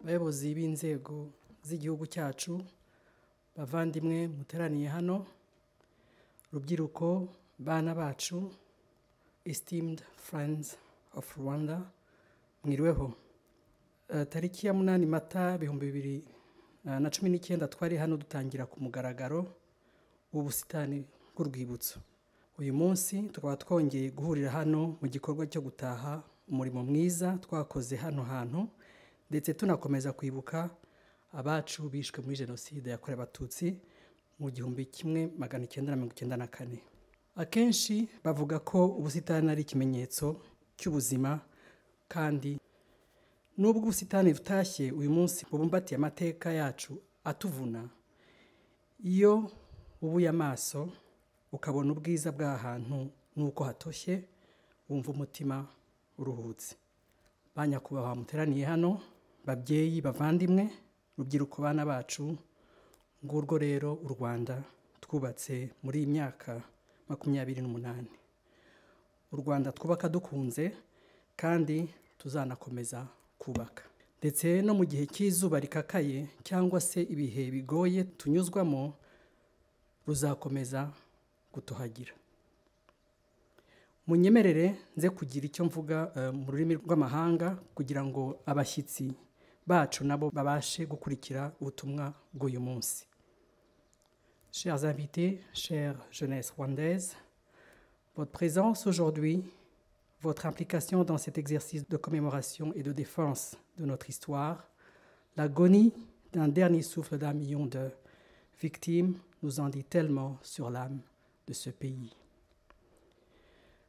abayobozi b'inzego z'igihugu cyacu, bavandimwe muteraniye hano, rubyiruko, bana bacu, esteemed friends of Rwanda, mwiriweho. Tariki ya 8 Mata 2019 twari hano dutangira ku mugaragaro ubusitani bw'urwibutso. Uyu munsi tukaba twongeye guhurira hano mu gikorwa cyo gutaha umurimo mwiza twakoze hano hantu, ndetse tunakomeza kwibuka abacu bishwe muri jenoside yakorewe Abatutsi mu 1994. Akenshi bavuga ko ubusitani ari ikimenyetso cy'ubuzima, kandi nubwo ubusitani butashye uyu munsi bubumbatiye amateka yacu atuvuna, iyo ubuye amaso ukabona ubwiza bw'ahantu nuko hatoshye, wumva umutima uruhutse. Banyakubahwa muteraniye hano, babyeyi, bavandimwe, rubyiruko, bana bacu, ngurwo rero u Rwanda twubatse muri iyi myaka 28. U Rwanda twubaka dukunze kandi tuzanakomeza kubaka. Ndetse no mu gihe cy'izuba rikakaye cyangwa se ibihe bigoye tunyuzwamo, ruzakomeza gutohagira. Munyemerere nze kugira icyo mvuga mu rurimi rw'amahanga kugira ngo abashyitsi bacu nabo babashe gukurikira ubutumwa bw'uyu munsi. Chers invités, chère jeunesse rwandaise, votre présence aujourd'hui, votre implication dans cet exercice de commémoration et de défense de notre histoire, l'agonie d'un dernier souffle d'1 million de victimes nous en dit tellement sur l'âme de ce pays.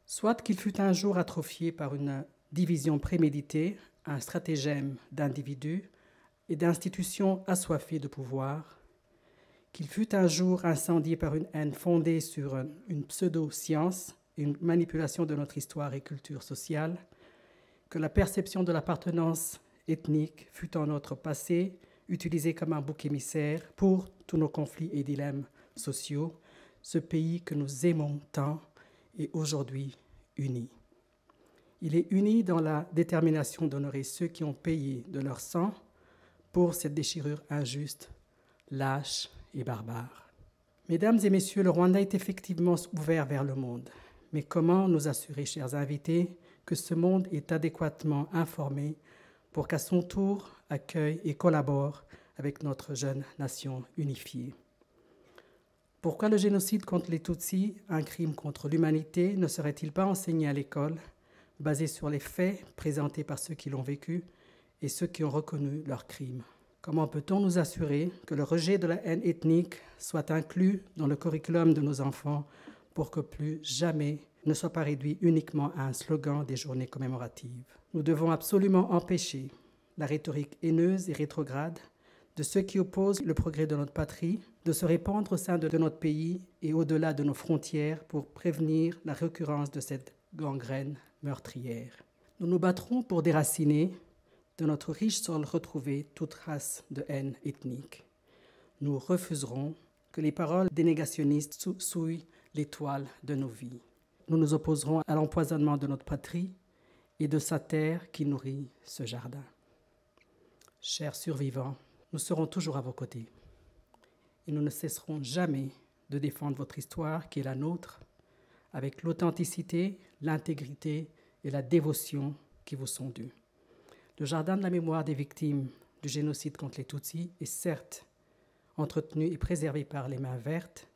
Soit qu'il fut un jour atrophié par une division préméditée, un stratagème d'individus et d'institutions assoiffées de pouvoir, qu'il fut un jour incendié par une haine fondée sur une pseudo-science, une manipulation de notre histoire et culture sociale, que la perception de l'appartenance ethnique fut en notre passé utilisée comme un bouc émissaire pour tous nos conflits et dilemmes sociaux, ce pays que nous aimons tant est aujourd'hui uni. Il est uni dans la détermination d'honorer ceux qui ont payé de leur sang pour cette déchirure injuste, lâche et barbare. Mesdames et messieurs, le Rwanda est effectivement ouvert vers le monde. Mais comment nous assurer, chers invités, que ce monde est adéquatement informé pour qu'à son tour accueille et collabore avec notre jeune nation unifiée? Pourquoi le génocide contre les Tutsis, un crime contre l'humanité, ne serait-il pas enseigné à l'école, basé sur les faits présentés par ceux qui l'ont vécu et ceux qui ont reconnu leurs crimes? Comment peut-on nous assurer que le rejet de la haine ethnique soit inclus dans le curriculum de nos enfants pour que plus jamais ne soit pas réduit uniquement à un slogan des journées commémoratives? Nous devons absolument empêcher la rhétorique haineuse et rétrograde de ceux qui opposent le progrès de notre patrie de se répandre au sein de notre pays et au-delà de nos frontières pour prévenir la récurrence de cette gangrène meurtrière. Nous nous battrons pour déraciner de notre riche sol retrouvé toute trace de haine ethnique. Nous refuserons que les paroles des négationnistes souillent l'étoile de nos vies. Nous nous opposerons à l'empoisonnement de notre patrie et de sa terre qui nourrit ce jardin. Chers survivants, nous serons toujours à vos côtés et nous ne cesserons jamais de défendre votre histoire qui est la nôtre avec l'authenticité, l'intégrité et la dévotion qui vous sont dues. Le jardin de la mémoire des victimes du génocide contre les Tutsis est certes entretenu et préservé par les mains vertes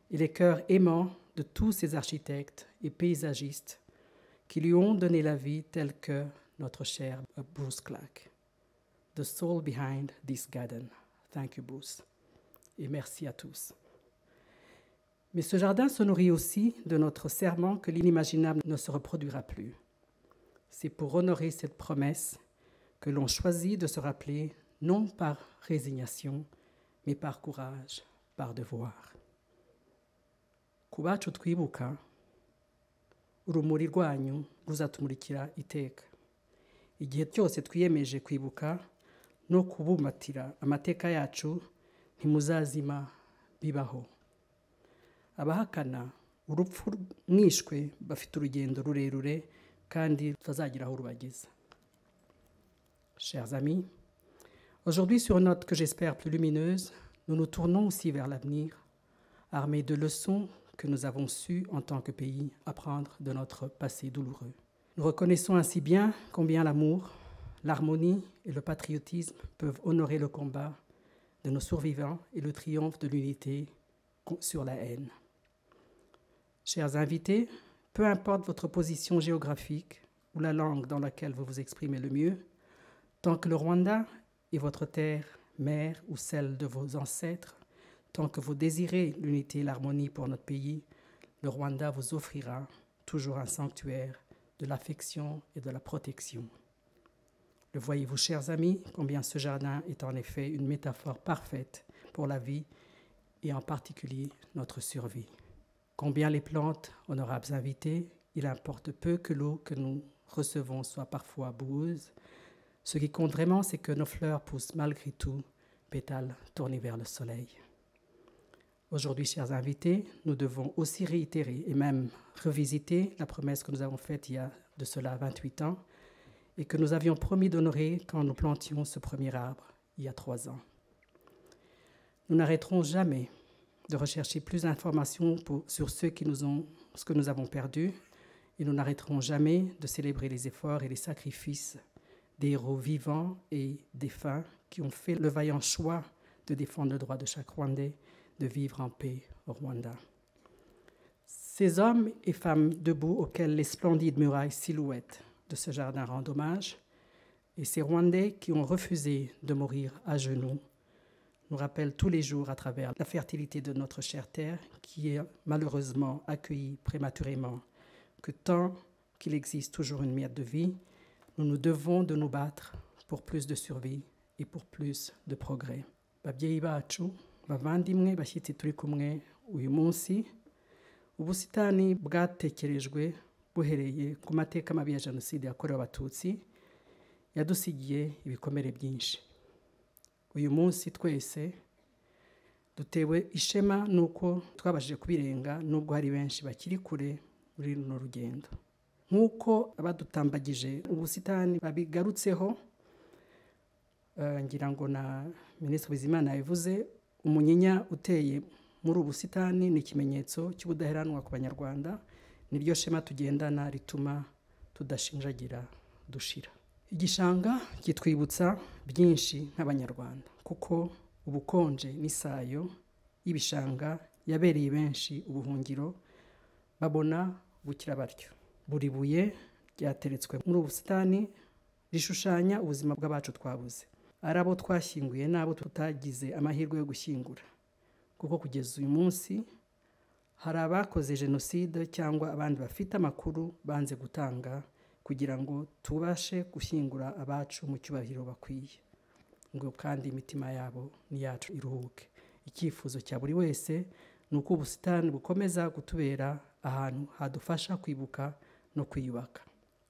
et les cœurs aimants de tous ces architectes et paysagistes qui lui ont donné la vie, tel que notre cher Bruce Clark. The soul behind this garden. Thank you, Bruce. Et merci à tous. Mais ce jardin se nourrit aussi de notre serment que l'inimaginable ne se reproduira plus. C'est pour honorer cette promesse que l'on choisit de se rappeler, non par résignation, mais par courage, par devoir. Ku bacu twibuka, urumuri rwanyu ruzatumurikira iteka. Igihe cyose twiyemeje kwibuka no kubumbatira amateka yacu, ntimuzazima bibaho. Abahakana urupfu mwishwe bafite urugendo rurerure kandi tutazagira aho rubageza. Chers amis, Aujourd'hui, sur une note que j'espère plus lumineuse, nous nous tournons aussi vers l'avenir, armés de leçons que nous avons su, en tant que pays, apprendre de notre passé douloureux. Nous reconnaissons ainsi bien combien l'amour, l'harmonie et le patriotisme peuvent honorer le combat de nos survivants et le triomphe de l'unité sur la haine. Chers invités, peu importe votre position géographique ou la langue dans laquelle vous vous exprimez le mieux, tant que le Rwanda est votre terre, mère ou celle de vos ancêtres, tant que vous désirez l'unité et l'harmonie pour notre pays, le Rwanda vous offrira toujours un sanctuaire de l'affection et de la protection. Le voyez-vous, chers amis, combien ce jardin est en effet une métaphore parfaite pour la vie et en particulier notre survie. Combien les plantes, honorables invités, il importe peu que l'eau que nous recevons soit parfois boueuse. Ce qui compte vraiment, c'est que nos fleurs poussent malgré tout, pétales tournés vers le soleil. Aujourd'hui, chers invités, nous devons aussi réitérer et même revisiter la promesse que nous avons faite il y a de cela 28 ans et que nous avions promis d'honorer quand nous plantions ce premier arbre il y a 3 ans. Nous n'arrêterons jamais de rechercher plus d'informations sur ce que nous avons perdu et nous n'arrêterons jamais de célébrer les efforts et les sacrifices des héros vivants et défunts qui ont fait le vaillant choix de défendre le droit de chaque Rwandais de vivre en paix au Rwanda. Ces hommes et femmes debout auxquels les splendides murailles silhouettes de ce jardin rendent hommage, et ces Rwandais qui ont refusé de mourir à genoux, nous rappellent tous les jours à travers la fertilité de notre chère terre, qui est malheureusement accueillie prématurément, que tant qu'il existe toujours une miette de vie, nous nous devons de nous battre pour plus de survie et pour plus de progrès. Babyeyi bacu, bavandimwe, bashyitsi turi kumwe uyu munsi, ubusitani bwatekerejwe buhereye ku mateka mabi ya Jenoside yakorewe Abatutsi yadusigiye ibikomere byinshi. Uyu munsi twese dutewe ishema nuko twabashije kubirenga nubwo hari benshi bakiri kure muri runo rugendo. Nk'uko abadutambagije ubusitani babigarutseho, ngira ngo na Minisitiri Bizimana yabivuze, umunyinya uteye muri ubusitani ni ikimenyetso cy'ubudaheranwa ku Banyarwanda, niryo shema tugendana rituma tudashinjagira dushira. Igishanga kitwibutsa byinshi nk'Abanyarwanda, kuko ubukonje n'isayo y'ibishanga yabereye benshi ubuhungiro, babona bukira batyo. Buri buye ryateretswe muri ubusitani rishushanya ubuzima bw'abacu twabuze, ari abo twashyinguye n'abo tutagize amahirwe yo gushyingura, kuko kugeza uyu munsi hari abakoze Jenoside cyangwa abandi bafite amakuru banze gutanga kugira ngo tubashe gushyingura abacu mu cyubahiro bakwiye, ngo kandi imitima yabo n'iyacu iruhuke. Icyifuzo cya buri wese ni uko ubusitani bukomeza kutubera ahantu hadufasha kwibuka no kwiyubaka.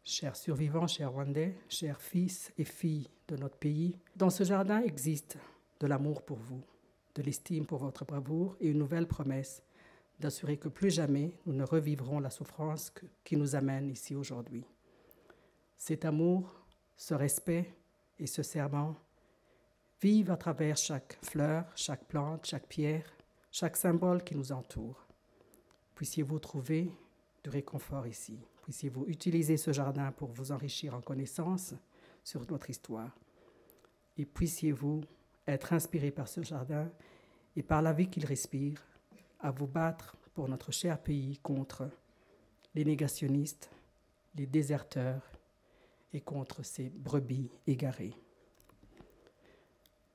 Chers survivants, chers Rwandais, chers fils et filles de notre pays, dans ce jardin existe de l'amour pour vous, de l'estime pour votre bravoure et une nouvelle promesse d'assurer que plus jamais nous ne revivrons la souffrance qui nous amène ici aujourd'hui. Cet amour, ce respect et ce serment vivent à travers chaque fleur, chaque plante, chaque pierre, chaque symbole qui nous entoure. Puissiez-vous trouver du réconfort ici. Puissiez-vous utiliser ce jardin pour vous enrichir en connaissances sur notre histoire. Et puissiez-vous être inspiré par ce jardin et par la vie qu'il respire, à vous battre pour notre cher pays contre les négationnistes, les déserteurs et contre ces brebis égarées.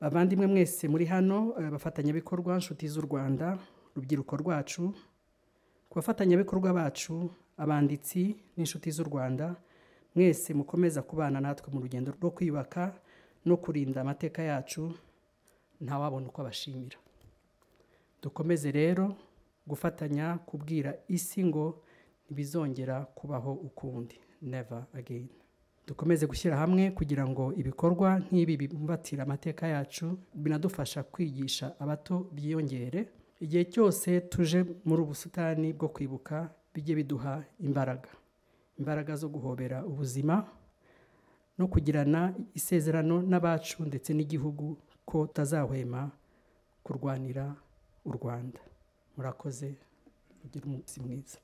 Bavandimwe mwese muri hano, bafatanyabikorwa, nshuti z'u Rwanda, rubyiruko rwacu, ku bafatanyabikorwa bacu, abanditsi n'inshuti z'u Rwanda, mwese mukomeza kubana natwe mu rugendo rwo kwiyubaka no kurinda amateka yacu, ntawabona uko abashimira. Dukomeze rero gufatanya kubwira isi ngo ntibizongera kubaho ukundi, never again. Dukomeze gushyira hamwe kugira ngo ibikorwa nk'ibi bibumbatira amateka yacu binadufasha kwigisha abato byiyongere. Igihe cyose tuje muri ubusitani bwo kwibuka bijye biduha imbaraga zo guhobera ubuzima no kugirana isezerano n'abacu ndetse n'igihugu ko tutazahwema kurwanira u Rwanda. Murakoze, mugire umunsi mwiza.